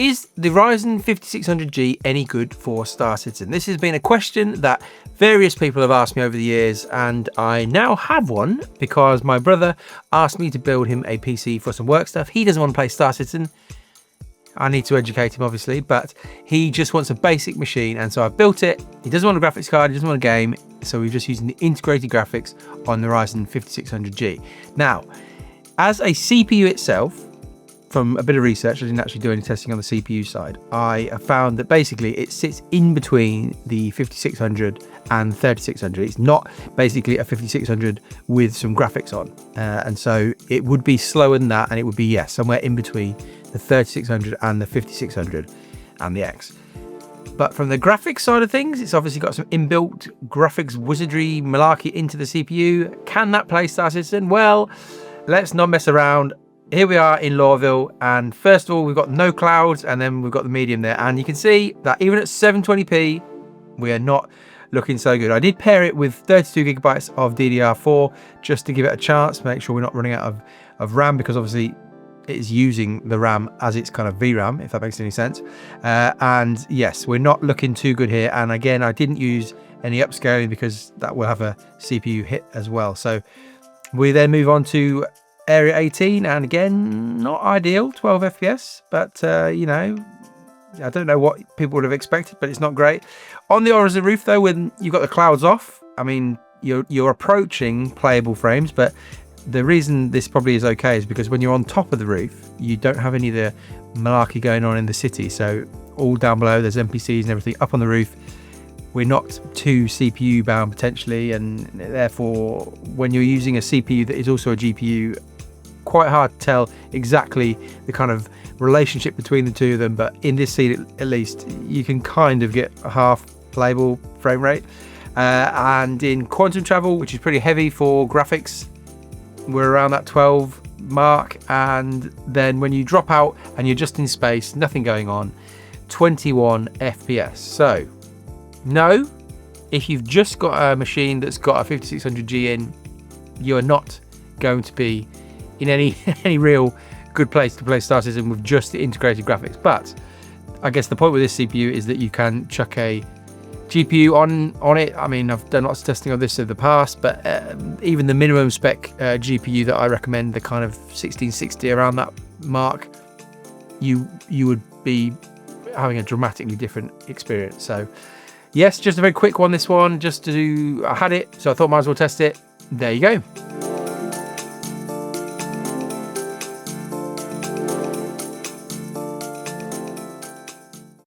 Is the Ryzen 5600G any good for Star Citizen? This has been a question that various people have asked me over the years, and I now have one because my brother asked me to build him a PC for some work stuff. He doesn't want to play Star Citizen. I need to educate him, obviously, but he just wants a basic machine, and so I built it. He doesn't want a graphics card, he doesn't want a game, so we're just using the integrated graphics on the Ryzen 5600G. Now, as a CPU itself, from a bit of research, I didn't actually do any testing on the CPU side, I found that basically it sits in between the 5600 and 3600. It's not basically a 5600 with some graphics on, and so it would be slower than that, and it would be, yes, somewhere in between the 3600 and the 5600 and the X. But from the graphics side of things, it's obviously got some inbuilt graphics wizardry malarkey into the CPU. Can that play Star Citizen? Well, let's not mess around. Here we are in Lawville, and first of all, we've got no clouds, and then we've got the medium there, and you can see that even at 720p, we are not looking so good. I did pair it with 32 gigabytes of DDR4 just to give it a chance, make sure we're not running out of RAM, because obviously it is using the RAM as its kind of VRAM, if that makes any sense. And yes, we're not looking too good here. And again, I didn't use any upscaling because that will have a CPU hit as well. So we then move on to Area 18, and again, not ideal, 12 FPS, but you know, I don't know what people would have expected, but it's not great. On the horizontal roof though, when you've got the clouds off, I mean, you're approaching playable frames, but the reason this probably is okay is because when you're on top of the roof, you don't have any of the malarkey going on in the city. So all down below, there's NPCs and everything. Up on the roof, we're not too CPU bound potentially, and therefore when you're using a CPU that is also a GPU, quite hard to tell exactly the kind of relationship between the two of them. But in this scene at least, you can kind of get a half playable frame rate. And in quantum travel, which is pretty heavy for graphics, we're around that 12 mark, and then when you drop out and you're just in space, nothing going on, 21 FPS. So no, if you've just got a machine that's got a 5600G in, you're not going to be in any real good place to play Star Citizen with just the integrated graphics. But I guess the point with this CPU is that you can chuck a GPU on it. I mean, I've done lots of testing on this in the past, but even the minimum spec GPU that I recommend, the kind of 1660 around that mark, you would be having a dramatically different experience. So yes, just a very quick one, this one, just to do, I had it, so I thought might as well test it. There you go.